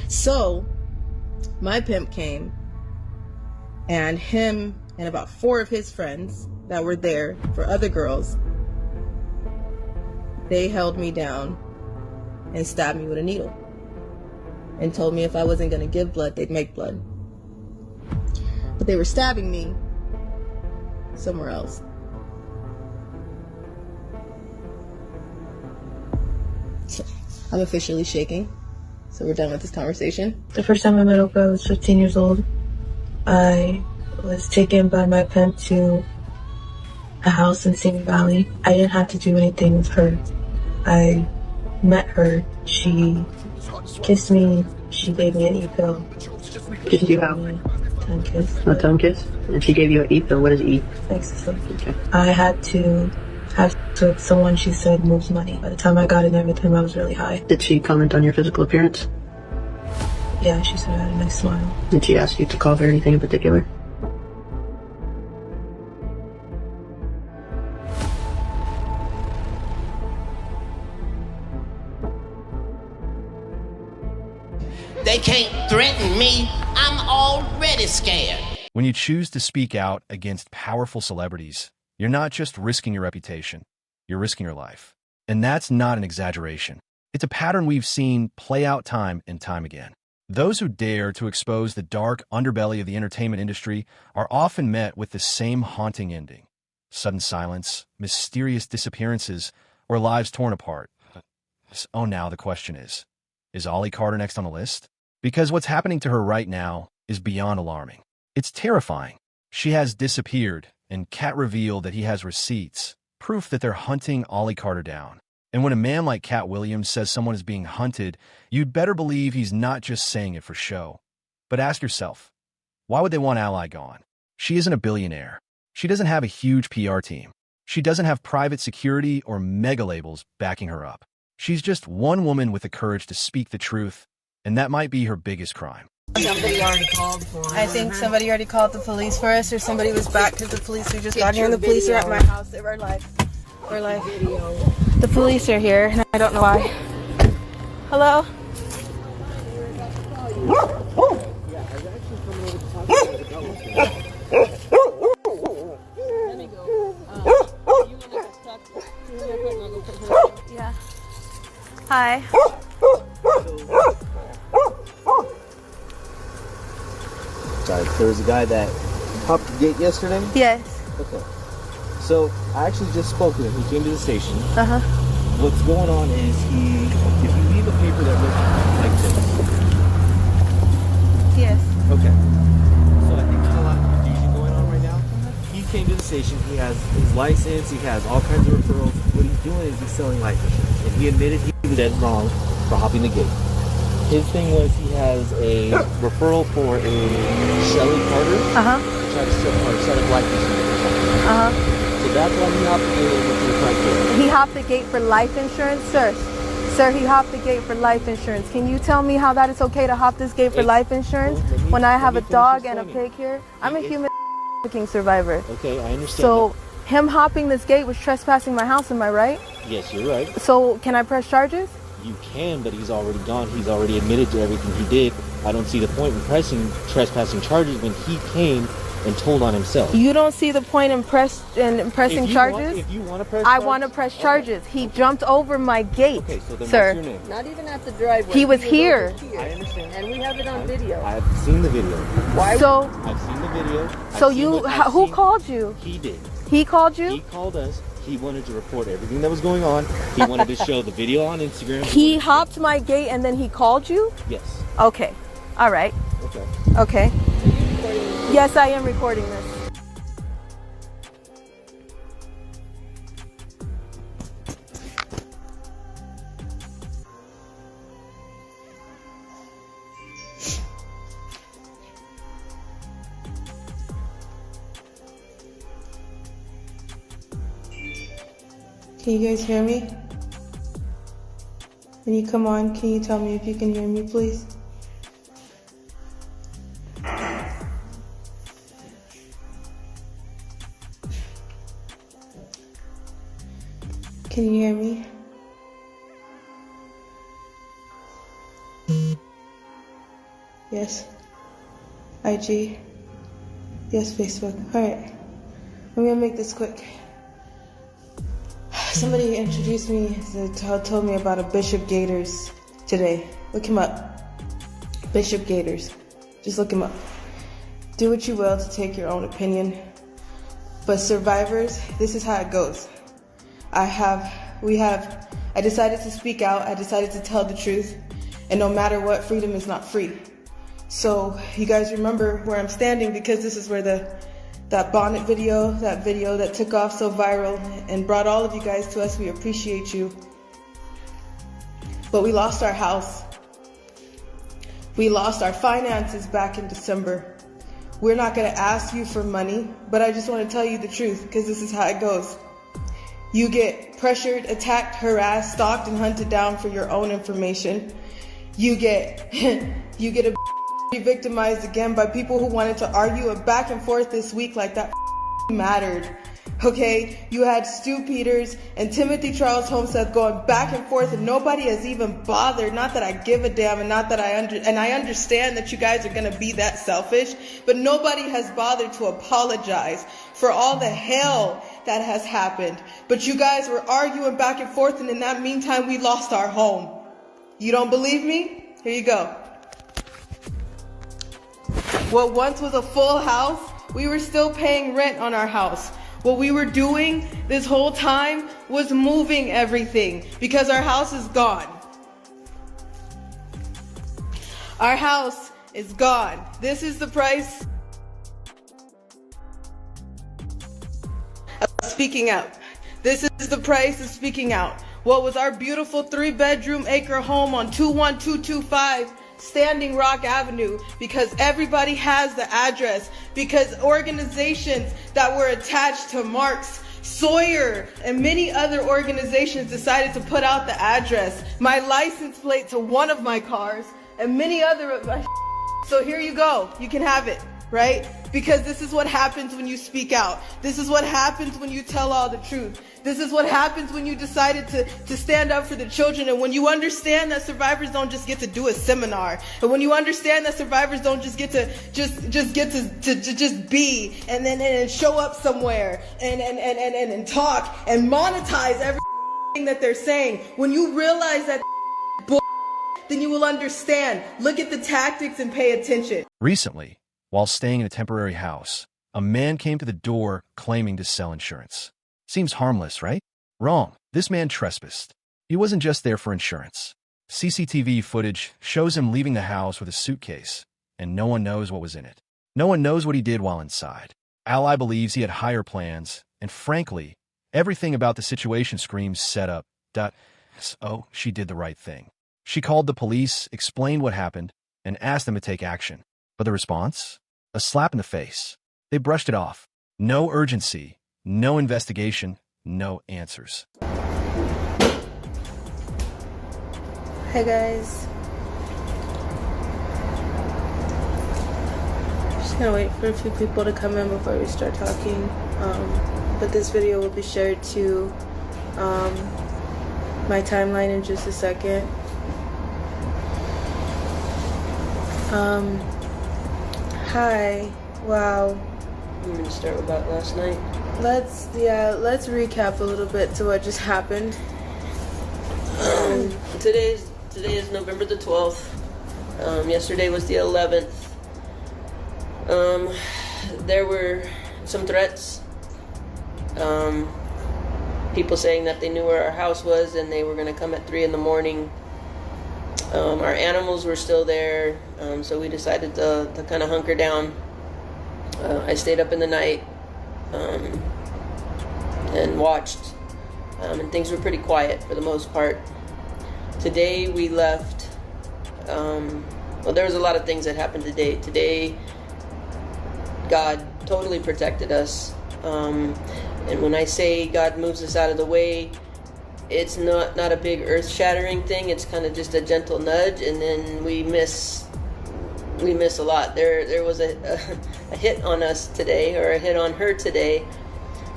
So my pimp came, and him and about 4 of his friends that were there for other girls, they held me down and stabbed me with a needle and told me if I wasn't going to give blood, they'd make blood. But they were stabbing me somewhere else. So I'm officially shaking. So we're done with this conversation. The first time I met Oprah, I was 15 years old. I was taken by my pimp to a house in Simi Valley. I didn't have to do anything with her. I met her. She kissed me. She gave me an e-pill. Kissed you how? Tongue kiss. A tongue kiss? And she gave you an e-pill. What is e? Ecstasy. Okay. I had to have sex with someone she said moves money. By the time I got in there with him, I was really high. Did she comment on your physical appearance? Yeah, she said I had a nice smile. Did she ask you to call her anything in particular? They can't threaten me. I'm already scared. When you choose to speak out against powerful celebrities, you're not just risking your reputation, you're risking your life. And that's not an exaggeration. It's a pattern we've seen play out time and time again. Those who dare to expose the dark underbelly of the entertainment industry are often met with the same haunting ending. Sudden silence, mysterious disappearances, or lives torn apart. Oh, now the question is Ollie Carter next on the list? Because what's happening to her right now is beyond alarming. It's terrifying. She has disappeared, and Katt revealed that he has receipts, proof that they're hunting Ollie Carter down. And when a man like Katt Williams says someone is being hunted, you'd better believe he's not just saying it for show. But ask yourself, why would they want Ally gone? She isn't a billionaire. She doesn't have a huge PR team. She doesn't have private security or mega labels backing her up. She's just one woman with the courage to speak the truth, and that might be her biggest crime. Somebody already called for us. I think somebody already called the police for us, or somebody was back because the police who just got here, and the police are at my house. They were like, the police are here, and I don't know why. Hello? Yeah. Hi. Sorry, there was a guy that popped the gate yesterday? Yes. Okay. So, I actually just spoke to him. He came to the station. Uh-huh. What's going on is if you leave a paper that looks like this. Yes. Okay. So I think there's a lot of confusion going on right now. He came to the station. He has his license. He has all kinds of referrals. What he's doing is he's selling life insurance. And he admitted he was dead wrong for hopping the gate. His thing was he has a referral for a Shelly Carter. Uh-huh. Try to set up life insurance. Uh-huh. So that's why he hopped the gate over to the front door. He hopped the gate for life insurance? Sir, he hopped the gate for life insurance. Can you tell me how that is okay to hop this gate for life insurance when I have a dog and a pig here? I'm a human trafficking survivor. Okay, I understand. So him hopping this gate was trespassing my house, am I right? Yes, you're right. So can I press charges? You can, but he's already gone. He's already admitted to everything he did. I don't see the point in pressing trespassing charges when he came and told on himself. You don't see the point in pressing charges? If you want to press I charges, want to press charges. He jumped over my gate, okay, so then sir. What's your name? Not even at the driveway. He was here. I understand. And we have it on video. I've seen the video. So, I've seen the video. Who called you? He did. He called you? He called us. He wanted to report everything that was going on. He wanted to show the video on Instagram. He hopped my gate and then he called you? Yes. Okay. All right. Okay. Okay. Yes, I am recording this. Can you guys hear me? Can you come on? Can you tell me if you can hear me, please? Can you hear me? Yes. IG. Yes, Facebook. Alright. I'm gonna make this quick. Somebody introduced me, told me about a Bishop Gators today. Look him up. Bishop Gators. Just look him up. Do what you will to take your own opinion. But survivors, this is how it goes. I decided to speak out. I decided to tell the truth. And no matter what, freedom is not free. So you guys remember where I'm standing, because this is where that bonnet video, that took off so viral and brought all of you guys to us. We appreciate you. But we lost our house. We lost our finances back in December. We're not gonna ask you for money, but I just wanna tell you the truth, because this is how it goes. You get pressured, attacked, harassed, stalked, and hunted down for your own information. You get victimized again by people who wanted to argue a back and forth this week like that mattered. Okay, you had Stu Peters and Timothy Charles Homestead going back and forth, and nobody has even bothered. Not that I give a damn, and not that I understand that you guys are gonna be that selfish, but nobody has bothered to apologize for all the hell that has happened. But you guys were arguing back and forth, and in that meantime, we lost our home. You don't believe me? Here you go. What once was a full house, we were still paying rent on our house. What we were doing this whole time was moving everything, because our house is gone. Our house is gone. This is the price of speaking out. This is the price of speaking out. What was our beautiful 3-bedroom acre home on 21225 Standing Rock Avenue, because everybody has the address, because organizations that were attached to Marx, Sawyer, and many other organizations decided to put out the address, my license plate to one of my cars, and many other of my so here you go. You can have it, right? Because this is what happens when you speak out. This is what happens when you tell all the truth. This is what happens when you decided to stand up for the children, and when you understand that survivors don't just get to do a seminar, and when you understand that survivors don't just get to just be and then show up somewhere and talk and monetize everything that they're saying. When you realize that then you will understand. Look at the tactics and pay attention. Recently, while staying in a temporary house, a man came to the door claiming to sell insurance. Seems harmless, right? Wrong. This man trespassed. He wasn't just there for insurance. CCTV footage shows him leaving the house with a suitcase, and no one knows what was in it. No one knows what he did while inside. Ally believes he had higher plans, and frankly, everything about the situation screams set up. So she did the right thing. She called the police, explained what happened, and asked them to take action. But the response? A slap in the face. They brushed it off. No urgency, no investigation, no answers. Hey guys. Just gonna wait for a few people to come in before we start talking. But this video will be shared to my timeline in just a second. Hi. Wow. You want me to start with that last night? Let's recap a little bit to what just happened. Today is November the 12th. Yesterday was the 11th. There were some threats. People saying that they knew where our house was and they were going to come at 3 in the morning. Our animals were still there, so we decided to kind of hunker down. I stayed up in the night and watched, and things were pretty quiet for the most part. Today we left. Well, there was a lot of things that happened today. Today, God totally protected us. And when I say God moves us out of the way, it's not a big earth-shattering thing. It's kind of just a gentle nudge, and then we miss a lot. There was a hit on us today, or a hit on her today,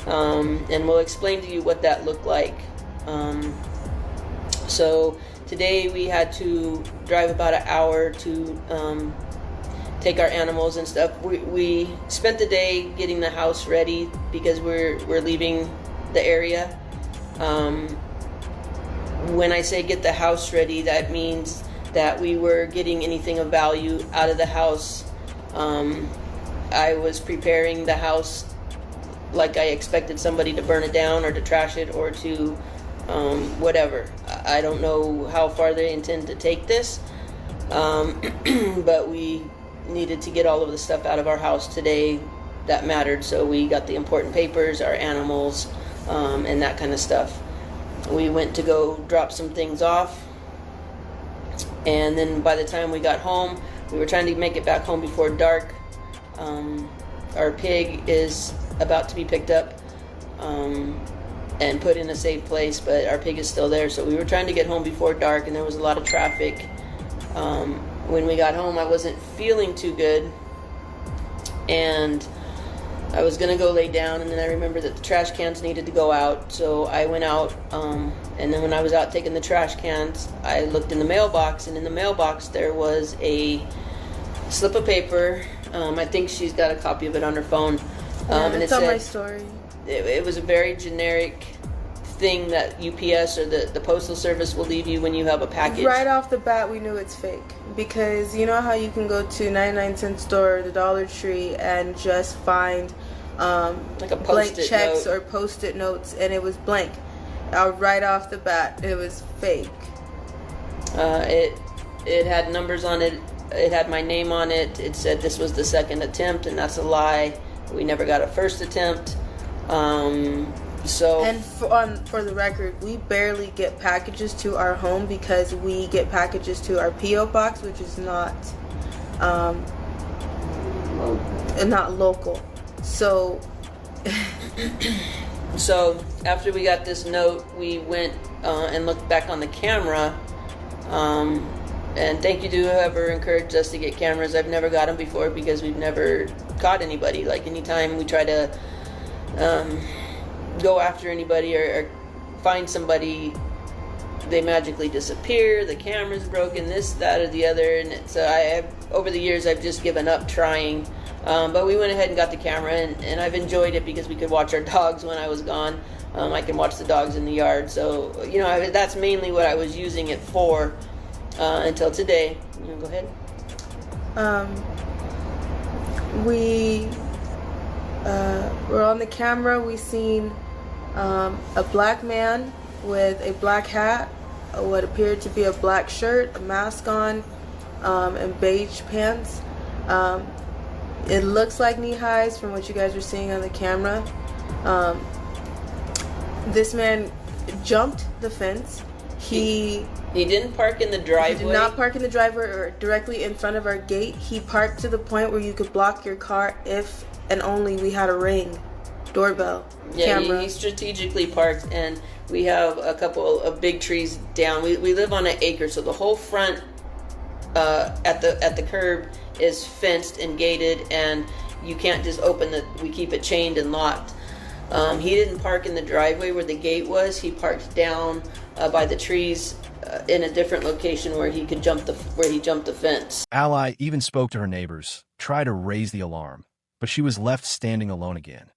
and we'll explain to you what that looked like. So today we had to drive about an hour to take our animals and stuff. We spent the day getting the house ready because we're leaving the area. When I say get the house ready, that means that we were getting anything of value out of the house. I was preparing the house like I expected somebody to burn it down or to trash it or to whatever. I don't know how far they intend to take this, but we needed to get all of the stuff out of our house today that mattered. So we got the important papers, our animals, and that kind of stuff. We went to go drop some things off, and then by the time we got home, we were trying to make it back home before dark. Our pig is about to be picked up and put in a safe place, but our pig is still there, so we were trying to get home before dark, and there was a lot of traffic. When we got home, I wasn't feeling too good, and I was gonna go lay down, and then I remembered that the trash cans needed to go out, so I went out, and then when I was out taking the trash cans, I looked in the mailbox, and in the mailbox there was a slip of paper. I think she's got a copy of it on her phone. And it's on my story. It was a very generic thing that UPS or the Postal Service will leave you when you have a package. Right off the bat, we knew it's fake. Because you know how you can go to 99-cent store, the Dollar Tree, and just find like a blank Post-it checks note. or Post-it notes, and it was blank. Right off the bat, it was fake. It had numbers on it. It had my name on it. It said this was the second attempt, and that's a lie. We never got a first attempt. And for the record, we barely get packages to our home because we get packages to our P.O. box, which is not local. So So after we got this note, we went and looked back on the camera. And thank you to whoever encouraged us to get cameras. I've never got them before because we've never caught anybody. Like anytime we try to go after anybody or find somebody, they magically disappear. The camera's broken, this, that, or the other. And so over the years, I've just given up trying. But we went ahead and got the camera, and I've enjoyed it because we could watch our dogs when I was gone. I can watch the dogs in the yard. So, that's mainly what I was using it for until today. Go ahead. We were on the camera. We seen a black man with a black hat, what appeared to be a black shirt, a mask on, and beige pants. It looks like knee highs from what you guys are seeing on the camera. This man jumped the fence. He didn't park in the driveway. He did not park in the driveway or directly in front of our gate. He parked to the point where you could block your car if and only we had a Ring doorbell camera. He strategically parked, and we have a couple of big trees down. We live on an acre, so the whole front at the curb is fenced and gated, and you can't just we keep it chained and locked. He didn't park in the driveway where the gate was. He parked down by the trees in a different location where he jumped the fence. Ally even spoke to her neighbors, tried to raise the alarm, but she was left standing alone again.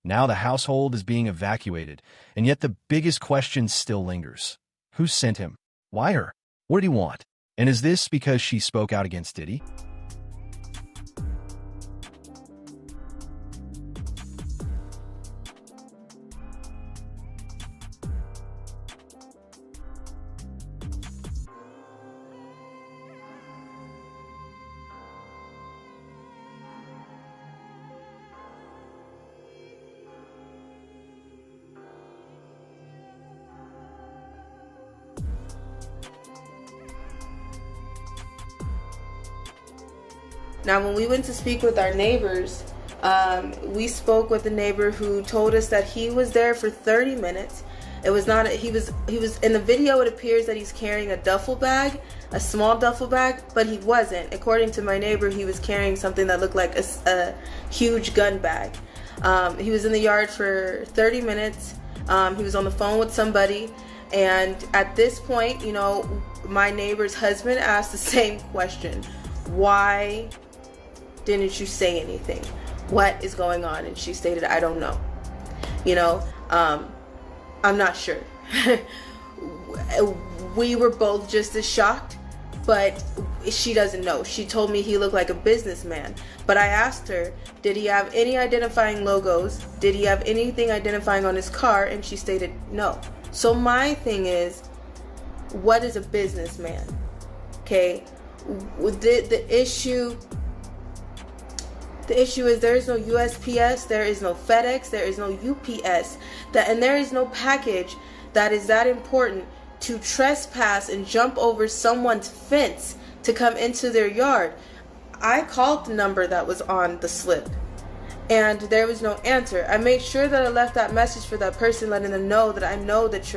Now the household is being evacuated, and yet the biggest question still lingers. Who sent him? Why her? What did he want? And is this because she spoke out against Diddy? Now, when we went to speak with our neighbors, we spoke with a neighbor who told us that he was there for 30 minutes. It was not, he was in the video, it appears that he's carrying a duffel bag, a small duffel bag, but he wasn't. According to my neighbor, he was carrying something that looked like a huge gun bag. He was in the yard for 30 minutes. He was on the phone with somebody. And at this point, my neighbor's husband asked the same question. Why didn't you say anything? What is going on? And she stated, I don't know. You know, I'm not sure. We were both just as shocked, but she doesn't know. She told me he looked like a businessman. But I asked her, did he have any identifying logos? Did he have anything identifying on his car? And she stated no. So my thing is, what is a businessman? Okay, the issue is there is no USPS, there is no FedEx, there is no UPS, and there is no package that is that important to trespass and jump over someone's fence to come into their yard. I called the number that was on the slip and there was no answer. I made sure that I left that message for that person, letting them know that I know that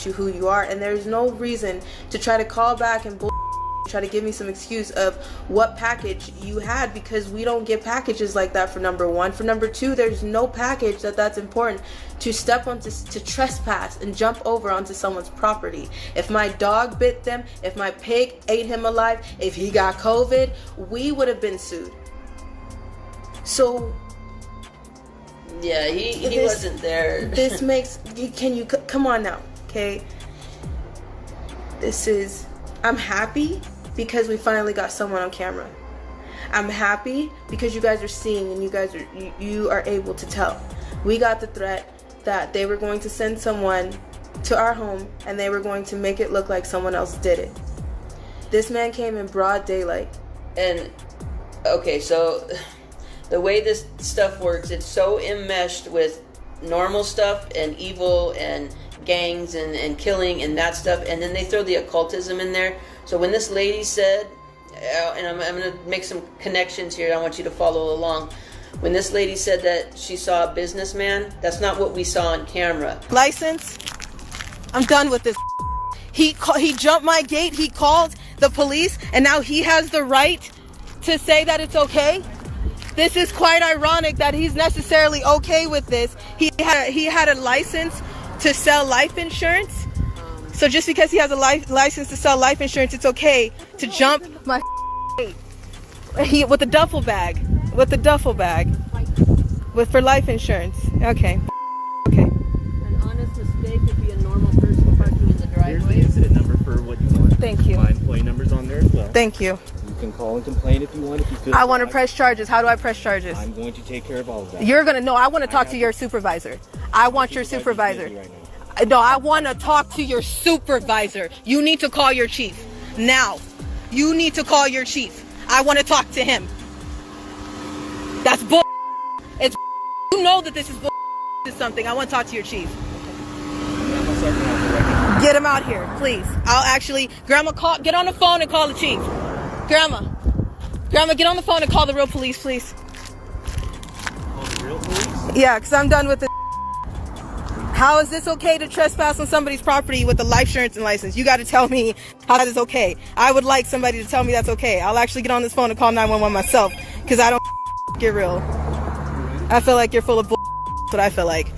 you who you are, and there's no reason to try to call back and try to give me some excuse of what package you had, because we don't get packages like that, for number one. For number two, there's no package that's important to step onto, to trespass and jump over onto someone's property. If my dog bit them, if my pig ate him alive, if he got COVID, we would have been sued. So yeah, he wasn't there. This makes, come on now, okay? I'm happy because we finally got someone on camera. I'm happy because you guys are seeing and you are able to tell. We got the threat that they were going to send someone to our home and they were going to make it look like someone else did it. This man came in broad daylight. And okay, so the way this stuff works, it's so enmeshed with normal stuff and evil and gangs and killing and that stuff, and then they throw the occultism in there. So when this lady said, and I'm going to make some connections here, I want you to follow along. When this lady said that she saw a businessman, that's not what we saw on camera. License? I'm done with this. He jumped my gate, he called the police, and now he has the right to say that it's okay? This is quite ironic that he's necessarily okay with this. He had a license to sell life insurance. So just because he has a license to sell life insurance, it's okay to jump my with a duffel bag, for life insurance. Okay. An honest mistake would be a normal person parking in the driveway. Here's the incident number for what you want. Thank you. My employee number's on there as well. Thank you. You can call and complain if you want. If you feel I want to press charges. How do I press charges? I'm going to take care of all of that. I want to talk to your supervisor. I want your supervisor. No, I want to talk to your supervisor. You need to call your chief. Now. You need to call your chief. I want to talk to him. That's bull. It's you know that this is bull. This is something. I want to talk to your chief. Get him out here, please. I'll actually, Grandma, get on the phone and call the chief. Grandma, get on the phone and call the real police, please. Call the real police? Yeah, because I'm done with this. How is this okay to trespass on somebody's property with a life insurance and license? You got to tell me how that is okay. I would like somebody to tell me that's okay. I'll actually get on this phone and call 911 myself, because I don't get real. I feel like you're full of bull. That's what I feel like.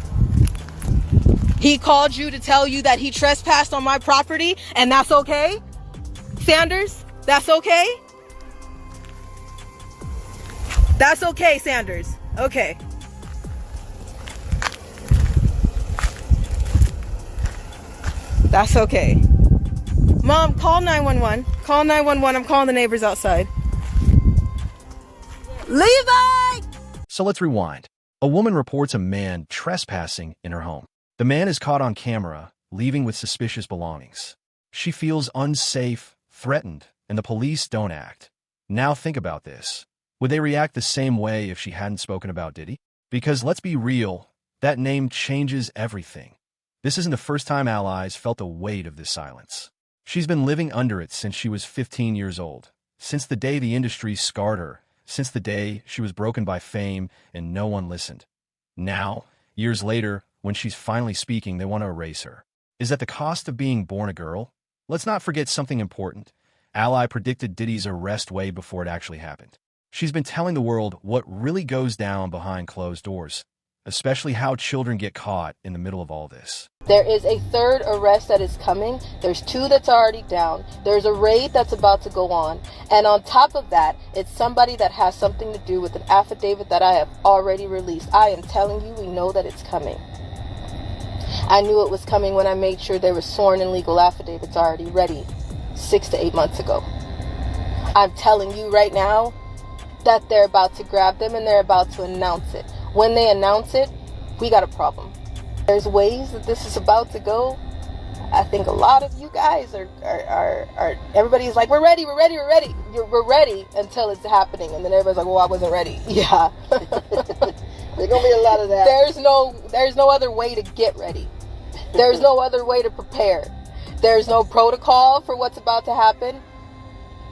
He called you to tell you that he trespassed on my property, and that's okay? Sanders, that's okay? That's okay, Sanders. Okay. That's okay. Mom, call 911. Call 911. I'm calling the neighbors outside. Levi! So let's rewind. A woman reports a man trespassing in her home. The man is caught on camera, leaving with suspicious belongings. She feels unsafe, threatened, and the police don't act. Now think about this. Would they react the same way if she hadn't spoken about Diddy? Because let's be real, that name changes everything. This isn't the first time allies felt the weight of this silence. She's been living under it since she was 15 years old, since the day the industry scarred her, since the day she was broken by fame and no one listened. Now, years later, when she's finally speaking, they want to erase her. Is that the cost of being born a girl? Let's not forget something important. Ally predicted Diddy's arrest way before it actually happened. She's been telling the world what really goes down behind closed doors. especially how children get caught in the middle of all this. There is a third arrest that is coming. There's 2 that's already down. There's a raid that's about to go on. And on top of that, it's somebody that has something to do with an affidavit that I have already released. I am telling you, we know that it's coming. I knew it was coming when I made sure there were sworn and legal affidavits already ready 6 to 8 months ago. I'm telling you right now that they're about to grab them and they're about to announce it. When they announce it, we got a problem. There's ways that this is about to go. I think a lot of you guys are everybody's like, we're ready. We're ready until it's happening. And then everybody's like, well, I wasn't ready. Yeah. There's gonna be a lot of that. There's no other way to get ready. There's no other way to prepare. There's no protocol for what's about to happen.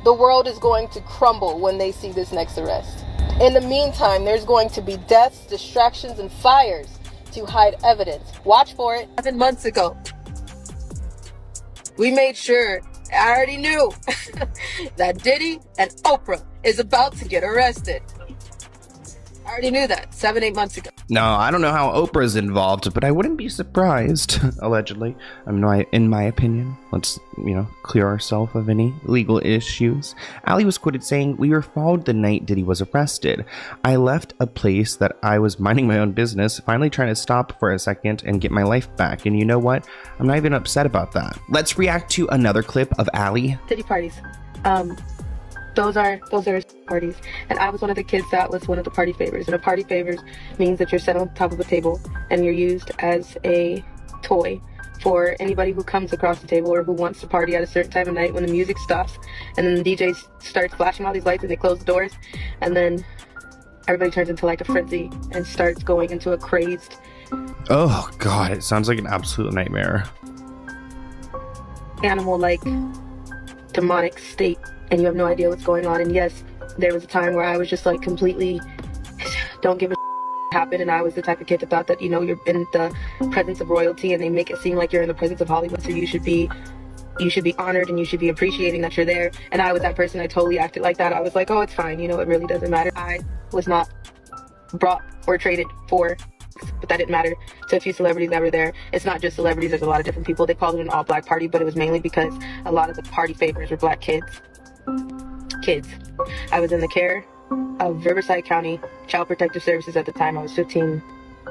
The world is going to crumble when they see this next arrest. In the meantime, there's going to be deaths, distractions, and fires to hide evidence. Watch for it. 7 months ago, we made sure, I already knew, that Diddy and Oprah is about to get arrested. I already knew that 7, 8 months ago. No, I don't know how Oprah's involved, but I wouldn't be surprised, allegedly. In my opinion. Let's, clear ourselves of any legal issues. Ali was quoted saying, "We were followed the night Diddy was arrested. I left a place that I was minding my own business, finally trying to stop for a second and get my life back. And you know what? I'm not even upset about that." Let's react to another clip of Ali. Diddy parties. Those are parties. And I was one of the kids that was one of the party favors. And a party favors means that you're set on top of a table and you're used as a toy for anybody who comes across the table or who wants to party at a certain time of night when the music stops. And then the DJ starts flashing all these lights and they close the doors. And then everybody turns into like a frenzy and starts going into a crazed... Oh, God, it sounds like an absolute nightmare. ...animal-like demonic state. And you have no idea what's going on. And yes, there was a time where I was just like completely don't give a happen. And I was the type of kid that thought that, you're in the presence of royalty and they make it seem like you're in the presence of Hollywood. So you should be honored and you should be appreciating that you're there. And I was that person. I totally acted like that. I was like, oh, it's fine. It really doesn't matter. I was not brought or traded for, but that didn't matter to a few celebrities that were there. It's not just celebrities. There's a lot of different people. They called it an all black party, but it was mainly because a lot of the party favors were black kids. I was in the care of Riverside County Child Protective Services at the time. I was 15,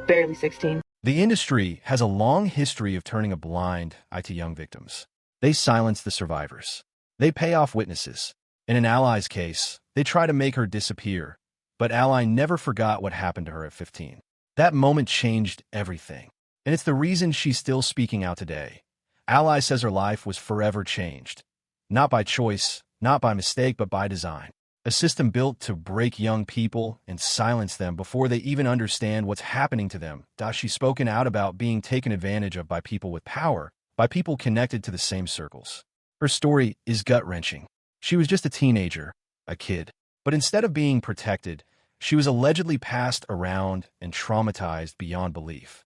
barely 16. The industry has a long history of turning a blind eye to young victims. They silence the survivors. They pay off witnesses. In an Ally's case, they try to make her disappear, but Ally never forgot what happened to her at 15. That moment changed everything, and it's the reason she's still speaking out today. Ally says her life was forever changed, not by choice, not by mistake, but by design. A system built to break young people and silence them before they even understand what's happening to them. She's spoken out about being taken advantage of by people with power, by people connected to the same circles. Her story is gut-wrenching. She was just a teenager, a kid. But instead of being protected, she was allegedly passed around and traumatized beyond belief.